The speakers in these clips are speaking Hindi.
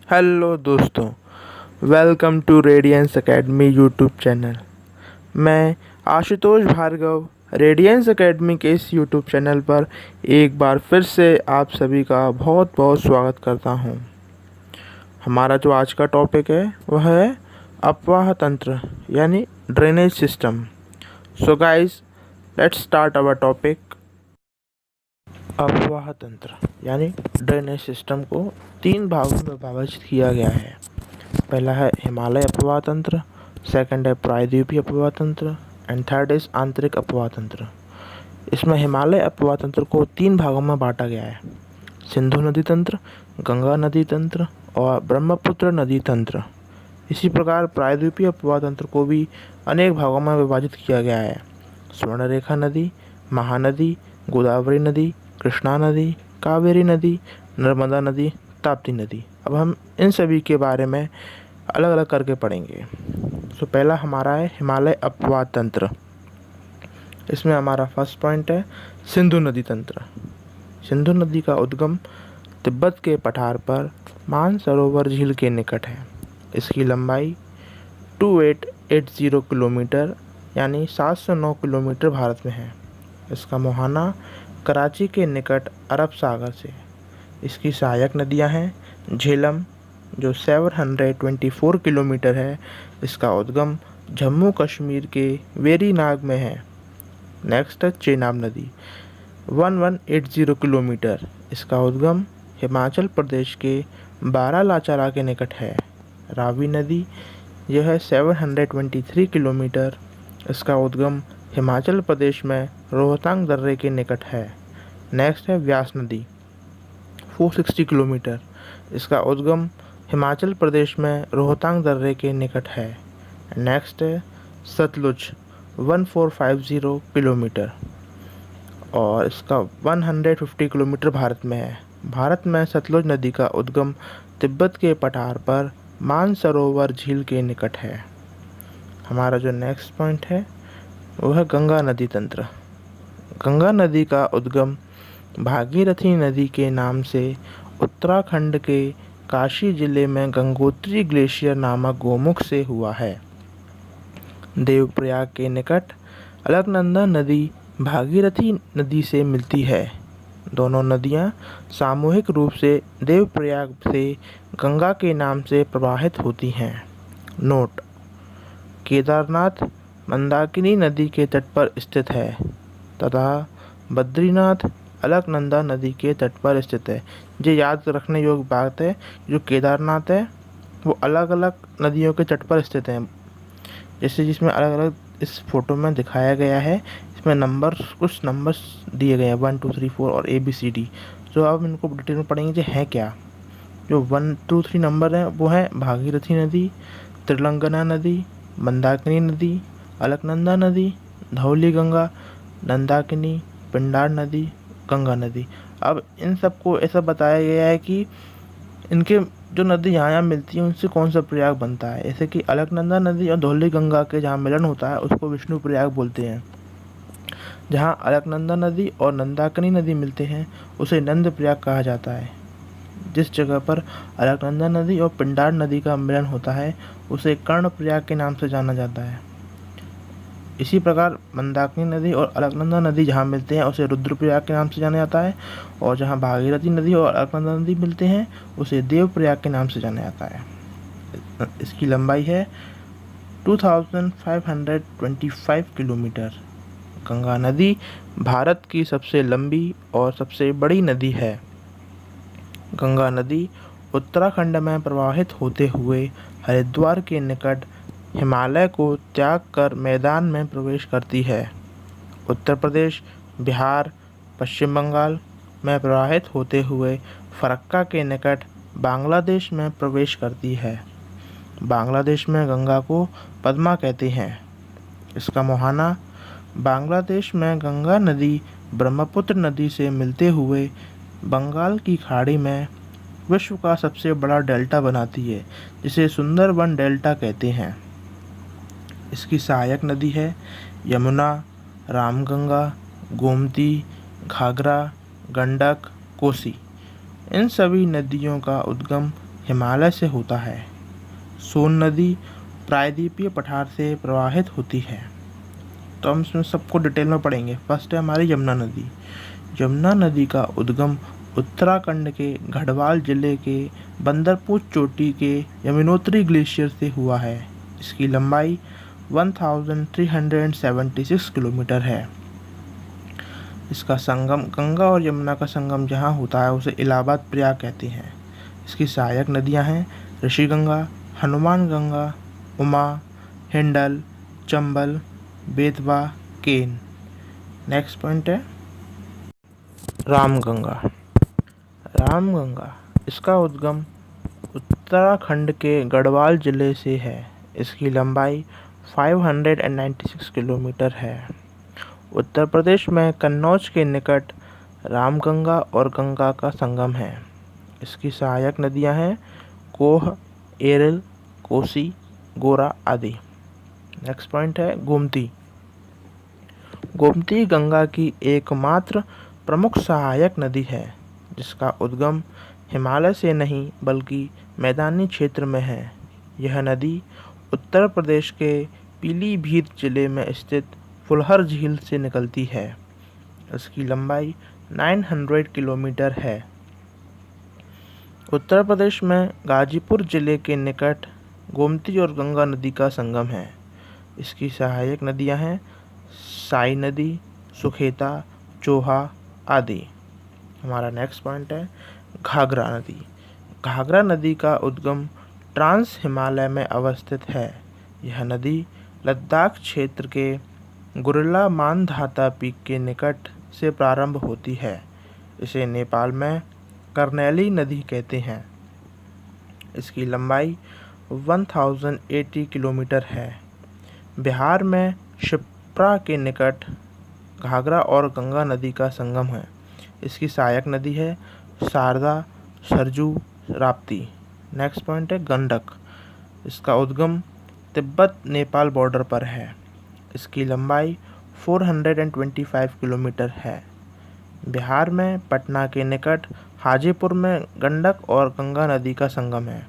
हेलो दोस्तों, welcome to Radiance Academy YouTube channel. मैं आशुतोष भार्गव रेडियंस एकेडमी के इस यूट्यूब चैनल पर एक बार फिर से आप सभी का बहुत बहुत स्वागत करता हूं। हमारा जो आज का टॉपिक है वह है अपवाह तंत्र यानी drainage system. So guys, let's start our topic. अपवाह तंत्र यानी ड्रेनेज सिस्टम को 3 भागों में विभाजित किया गया है। पहला है हिमालय अपवाह तंत्र, सेकंड है प्रायद्वीपीय अपवाह तंत्र एंड थर्ड इज आंतरिक अपवाह तंत्र। इसमें हिमालय अपवाह तंत्र को 3 भागों में बांटा गया है: सिंधु नदी तंत्र, गंगा नदी तंत्र और ब्रह्मपुत्र नदी तंत्र। इसी प्रकार प्रायद्वीपीय अपवाह तंत्र को भी अनेक भागों में विभाजित किया गया है: स्वर्णरेखा नदी, महानदी, गोदावरी नदी, कृष्णा नदी, कावेरी नदी, नर्मदा नदी, ताप्ती नदी। अब हम इन सभी के बारे में अलग अलग करके पढ़ेंगे। तो पहला हमारा है हिमालय अपवाह तंत्र। इसमें हमारा फर्स्ट पॉइंट है सिंधु नदी तंत्र। सिंधु नदी का उद्गम तिब्बत के पठार पर मानसरोवर झील के निकट है। इसकी लंबाई 2880 किलोमीटर यानी 709 किलोमीटर भारत में है। इसका मुहाना कराची के निकट अरब सागर से। इसकी सहायक नदियां हैं झेलम जो 724 किलोमीटर है। इसका उद्गम जम्मू कश्मीर के वेरीनाग में है। नेक्स्ट है चेनाब नदी 1180 किलोमीटर। इसका उद्गम हिमाचल प्रदेश के बारालाचारा के निकट है। रावी नदी यह है 723 किलोमीटर। इसका उद्गम हिमाचल प्रदेश में रोहतांग दर्रे के निकट है। नेक्स्ट है व्यास नदी 460 किलोमीटर। इसका उद्गम हिमाचल प्रदेश में रोहतांग दर्रे के निकट है। नेक्स्ट है सतलुज 1450 किलोमीटर और इसका 150 किलोमीटर भारत में है। भारत में सतलुज नदी का उद्गम तिब्बत के पठार पर मानसरोवर झील के निकट है। हमारा जो नेक्स्ट पॉइंट है वह गंगा नदी तंत्र। गंगा नदी का उद्गम भागीरथी नदी के नाम से उत्तराखंड के काशी जिले में गंगोत्री ग्लेशियर नामक गोमुख से हुआ है। देवप्रयाग के निकट अलकनंदा नदी भागीरथी नदी से मिलती है। दोनों नदियां सामूहिक रूप से देवप्रयाग से गंगा के नाम से प्रवाहित होती हैं। नोट: केदारनाथ मंदाकिनी नदी के तट पर स्थित है तथा बद्रीनाथ अलकनंदा नदी के तट पर स्थित है। ये याद रखने योग्य बात है, जो केदारनाथ है वो अलग अलग नदियों के तट पर स्थित हैं। जैसे जिसमें अलग अलग इस फोटो में दिखाया गया है। इसमें कुछ नंबर्स दिए गए हैं 1 2 3 4 और ABCD। जो आप इनको डिटेल में पढ़ेंगे हैं क्या। जो 1 2 3 नंबर हैं वो हैं भागीरथी नदी, त्रिलंगना नदी, मंदाकिनी नदी, अलकनंदा नदी, धौली गंगा, नंदाकिनी, पिंडार नदी, गंगा नदी। अब इन सबको ऐसा बताया गया है कि इनके जो नदी यहाँ मिलती हैं उनसे कौन सा प्रयाग बनता है। जैसे कि अलकनंदा नदी और धौली गंगा के जहाँ मिलन होता है उसको विष्णु प्रयाग बोलते हैं। जहाँ अलकनंदा नदी और नंदाकिनी नदी मिलते हैं उसे नंद प्रयाग कहा जाता है। जिस जगह पर अलकनंदा नदी और पिंडार नदी का मिलन होता है उसे कर्ण प्रयाग के नाम से जाना जाता है। इसी प्रकार मंदाकिनी नदी और अलकनंदा नदी जहाँ मिलते हैं उसे रुद्रप्रयाग के नाम से जाना जाता है। और जहाँ भागीरथी नदी और अलकनंदा नदी मिलते हैं उसे देवप्रयाग के नाम से जाना जाता है। इसकी लंबाई है 2525 किलोमीटर। गंगा नदी भारत की सबसे लंबी और सबसे बड़ी नदी है। गंगा नदी उत्तराखंड में प्रवाहित होते हुए हरिद्वार के निकट हिमालय को त्याग कर मैदान में प्रवेश करती है। उत्तर प्रदेश, बिहार, पश्चिम बंगाल में प्रवाहित होते हुए फरक्का के निकट बांग्लादेश में प्रवेश करती है। बांग्लादेश में गंगा को पद्मा कहते हैं। इसका मुहाना बांग्लादेश में गंगा नदी ब्रह्मपुत्र नदी से मिलते हुए बंगाल की खाड़ी में विश्व का सबसे बड़ा डेल्टा बनाती है, जिसे सुंदरबन डेल्टा कहते हैं। इसकी सहायक नदी है यमुना, रामगंगा, गोमती, घाघरा, गंडक, कोसी। इन सभी नदियों का उद्गम हिमालय से होता है। सोन नदी प्रायद्वीपीय पठार से प्रवाहित होती है। तो हम इसमें सबको डिटेल में पढ़ेंगे। फर्स्ट है हमारी यमुना नदी। यमुना नदी का उद्गम उत्तराखंड के गढ़वाल जिले के बंदरपुर चोटी के यमुनोत्री ग्लेशियर से हुआ है। इसकी लंबाई 1376 किलोमीटर है। इसका संगम गंगा और यमुना का संगम जहाँ होता है उसे इलाहाबाद प्रयाग कहते हैं। इसकी सहायक नदियाँ हैं ऋषिगंगा, हनुमान गंगा, उमा, हिंडल, चंबल, बेतवा, केन। नेक्स्ट पॉइंट है रामगंगा। रामगंगा इसका उद्गम उत्तराखंड के गढ़वाल जिले से है। इसकी लंबाई 596 किलोमीटर है। उत्तर प्रदेश में कन्नौज के निकट रामगंगा और गंगा का संगम है। इसकी सहायक नदियां हैं कोह, एरल, कोसी, गोरा आदि। नेक्स्ट पॉइंट है गोमती। गोमती गंगा की एकमात्र प्रमुख सहायक नदी है जिसका उद्गम हिमालय से नहीं बल्कि मैदानी क्षेत्र में है। यह नदी उत्तर प्रदेश के पीलीभीत जिले में स्थित फुलहर झील से निकलती है। इसकी लंबाई 900 किलोमीटर है। उत्तर प्रदेश में गाजीपुर जिले के निकट गोमती और गंगा नदी का संगम है। इसकी सहायक नदियां हैं साई नदी, सुखेता, चोहा आदि। हमारा नेक्स्ट पॉइंट है घाघरा नदी। घाघरा नदी का उद्गम ट्रांस हिमालय में अवस्थित है। यह नदी लद्दाख क्षेत्र के गुरिल्ला मानधाता पीक के निकट से प्रारंभ होती है। इसे नेपाल में कर्नेली नदी कहते हैं। इसकी लंबाई 1080 किलोमीटर है। बिहार में शिप्रा के निकट घाघरा और गंगा नदी का संगम है। इसकी सहायक नदी है शारदा, सरजू, राप्ती। नेक्स्ट पॉइंट है गंडक। इसका उद्गम तिब्बत नेपाल बॉर्डर पर है। इसकी लंबाई 425 किलोमीटर है। बिहार में पटना के निकट हाजीपुर में गंडक और गंगा नदी का संगम है।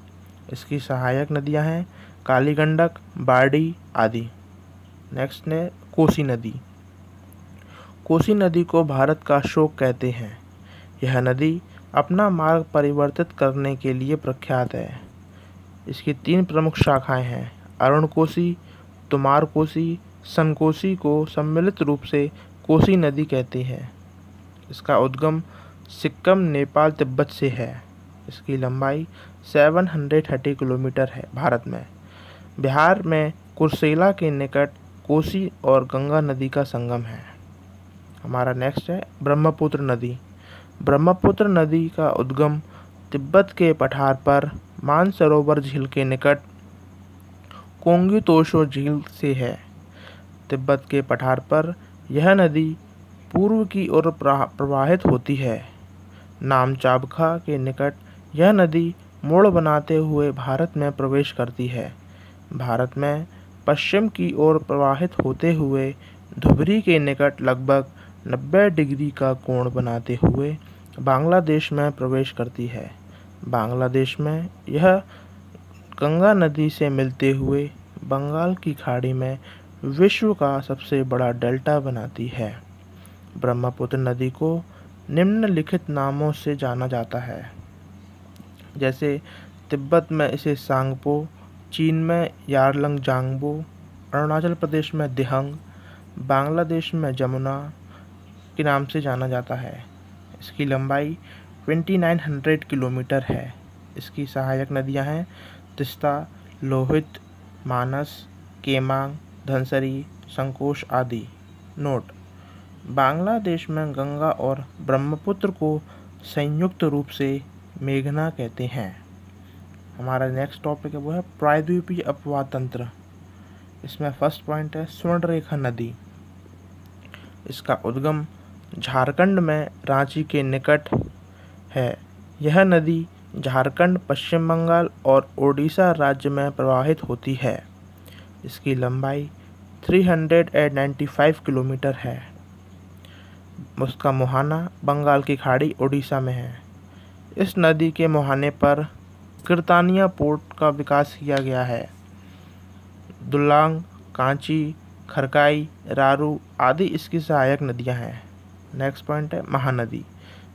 इसकी सहायक नदियां हैं काली गंडक, बाड़ी आदि। नेक्स्ट है कोसी नदी। कोसी नदी को भारत का शोक कहते हैं। यह नदी अपना मार्ग परिवर्तित करने के लिए प्रख्यात है। इसकी 3 प्रमुख शाखाएं हैं अरुण कोसी, तुमार कोसी, सनकोसी को सम्मिलित रूप से कोसी नदी कहते हैं। इसका उद्गम सिक्किम, नेपाल, तिब्बत से है। इसकी लंबाई 730 किलोमीटर है। भारत में बिहार में कुर्सेला के निकट कोसी और गंगा नदी का संगम है। हमारा नेक्स्ट है ब्रह्मपुत्र नदी। ब्रह्मपुत्र नदी का उद्गम तिब्बत के पठार पर मानसरोवर झील के निकट कोंगी तोशो झील से है। तिब्बत के पठार पर यह नदी पूर्व की ओर प्रवाहित होती है। नामचाबखा के निकट यह नदी मोड़ बनाते हुए भारत में प्रवेश करती है। भारत में पश्चिम की ओर प्रवाहित होते हुए धुबरी के निकट लगभग 90 डिग्री का कोण बनाते हुए बांग्लादेश में प्रवेश करती है। बांग्लादेश में यह गंगा नदी से मिलते हुए बंगाल की खाड़ी में विश्व का सबसे बड़ा डेल्टा बनाती है। ब्रह्मपुत्र नदी को निम्नलिखित नामों से जाना जाता है, जैसे तिब्बत में इसे सांगपो, चीन में यारलंग-जांगबो, अरुणाचल प्रदेश में दिहंग, बांग्लादेश में जमुना के नाम से जाना जाता है। इसकी लंबाई 2900 किलोमीटर है। इसकी सहायक नदियां हैं तिस्ता, लोहित, मानस, केमांग, धनसरी, संकोश आदि। नोट: बांग्लादेश में गंगा और ब्रह्मपुत्र को संयुक्त रूप से मेघना कहते हैं। हमारा नेक्स्ट टॉपिक है वो है प्रायद्वीपीय अपवाह तंत्र। इसमें फर्स्ट पॉइंट है स्वर्णरेखा नदी। इसका उद्गम झारखंड में रांची के निकट है। यह नदी झारखंड, पश्चिम बंगाल और ओडिशा राज्य में प्रवाहित होती है। इसकी लंबाई 395 किलोमीटर है। उसका मुहाना बंगाल की खाड़ी, ओडिशा में है। इस नदी के मुहाने पर किरतानिया पोर्ट का विकास किया गया है। दुल्लांग, कांची, खरकाई, रारू आदि इसकी सहायक नदियां हैं। नेक्स्ट पॉइंट है महानदी।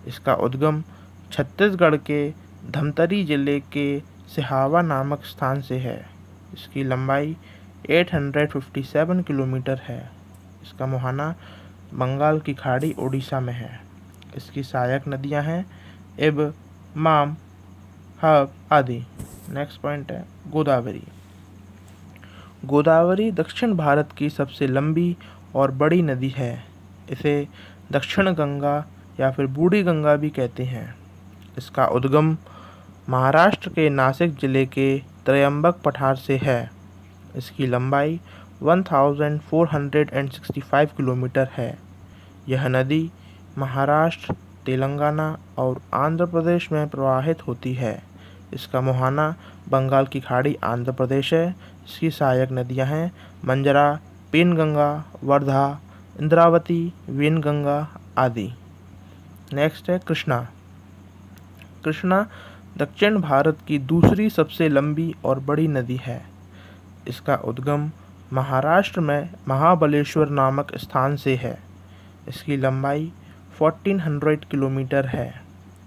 इसका उद्गम छत्तीसगढ़ के धमतरी जिले के सिहावा नामक स्थान से है। इसकी लंबाई 857 किलोमीटर है। इसका मुहाना बंगाल की खाड़ी ओडिशा में है। इसकी सहायक नदियां हैं इब, माम, हब आदि। नेक्स्ट पॉइंट है गोदावरी। गोदावरी दक्षिण भारत की सबसे लंबी और बड़ी नदी है। इसे दक्षिण गंगा या फिर बूढ़ी गंगा भी कहते हैं। इसका उद्गम महाराष्ट्र के नासिक जिले के त्रयंबक पठार से है। इसकी लंबाई 1465 किलोमीटर है। यह नदी महाराष्ट्र, तेलंगाना और आंध्र प्रदेश में प्रवाहित होती है। इसका मुहाना बंगाल की खाड़ी आंध्र प्रदेश है। इसकी सहायक नदियां हैं मंजरा, पेनगंगा, वर्धा, इंद्रावती, वेनगंगा आदि। नेक्स्ट है कृष्णा। कृष्णा दक्षिण भारत की दूसरी सबसे लंबी और बड़ी नदी है। इसका उद्गम महाराष्ट्र में महाबलेश्वर नामक स्थान से है। इसकी लंबाई 1400 किलोमीटर है।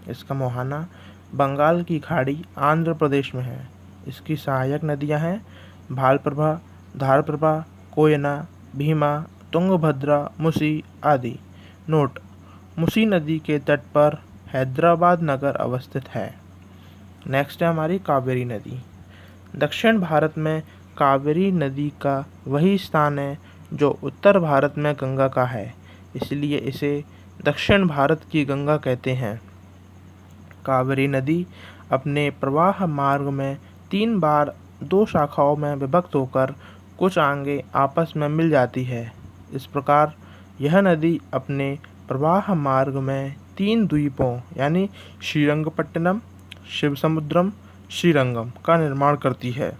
इसका मुहाना बंगाल की खाड़ी आंध्र प्रदेश में है। इसकी सहायक नदियां हैं भालप्रभा, धारप्रभा, कोयना, भीमा, तुंगभद्रा, मुसी आदि। नोट: मुसी नदी के तट पर हैदराबाद नगर अवस्थित है। नेक्स्ट है हमारी कावेरी नदी। दक्षिण भारत में कावेरी नदी का वही स्थान है जो उत्तर भारत में गंगा का है, इसलिए इसे दक्षिण भारत की गंगा कहते हैं। कावेरी नदी अपने प्रवाह मार्ग में 3 बार 2 शाखाओं में विभक्त होकर कुछ आगे आपस में मिल जाती है। इस प्रकार यह नदी अपने प्रवाह मार्ग में 3 द्वीपों यानी श्रीरंगपट्टनम, शिवसमुद्रम, श्रीरंगम का निर्माण करती है।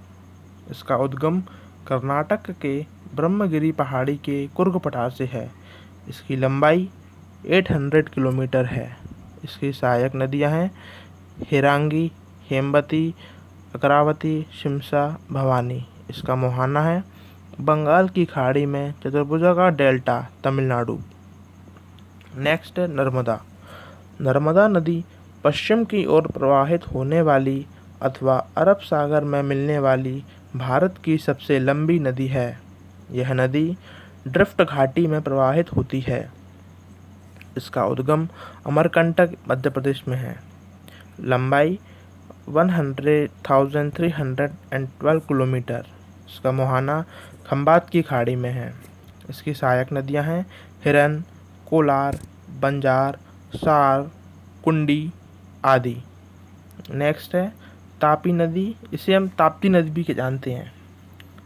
इसका उद्गम कर्नाटक के ब्रह्मगिरी पहाड़ी के कुर्ग पठार से है। इसकी लंबाई 800 किलोमीटर है। इसकी सहायक नदियां हैं हिरांगी, हेमवती, अकरावती, शिमसा, भवानी। इसका मुहाना है बंगाल की खाड़ी में चतुर्भुजा का डेल्टा, तमिलनाडु। नेक्स्ट है नर्मदा। नर्मदा नदी पश्चिम की ओर प्रवाहित होने वाली अथवा अरब सागर में मिलने वाली भारत की सबसे लंबी नदी है। यह नदी ड्रिफ्ट घाटी में प्रवाहित होती है। इसका उद्गम अमरकंटक मध्य प्रदेश में है। लंबाई 100,312 किलोमीटर। इसका मुहाना खंबात की खाड़ी में है। इसकी सहायक नदियां हैं हिरन, कोलार, बंजार, सार, कुंडी आदि। नेक्स्ट है तापी नदी। इसे हम ताप्ती नदी भी जानते हैं।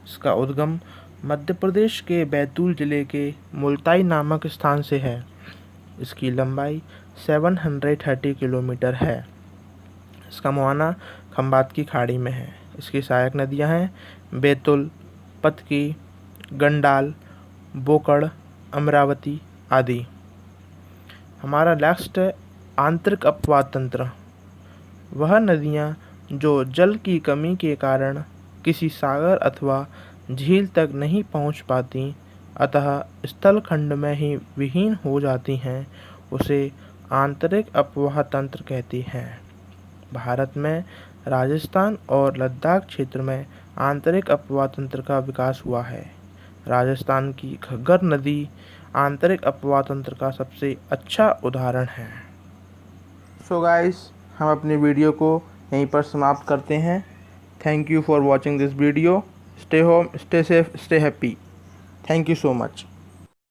इसका उद्गम मध्य प्रदेश के बैतूल जिले के मुल्ताई नामक स्थान से है। इसकी लंबाई 730 किलोमीटर है। इसका मुहाना खंबात की खाड़ी में है। इसकी सहायक नदियां हैं बैतुल, पतकी, गंडाल, बोकड़, अमरावती आदि। हमारा नेक्स्ट है आंतरिक अपवाह तंत्र। वह नदियां जो जल की कमी के कारण किसी सागर अथवा झील तक नहीं पहुंच पाती, अतः स्थल खंड में ही विहीन हो जाती हैं, उसे आंतरिक अपवाह तंत्र कहते हैं। भारत में राजस्थान और लद्दाख क्षेत्र में आंतरिक अपवाह तंत्र का विकास हुआ है। राजस्थान की घग्गर नदी आंतरिक अपवाह तंत्र का सबसे अच्छा उदाहरण है। सो गाइस, हम अपनी वीडियो को यहीं पर समाप्त करते हैं। Thank you for watching this video. Stay home, stay safe, stay happy. Thank you so much.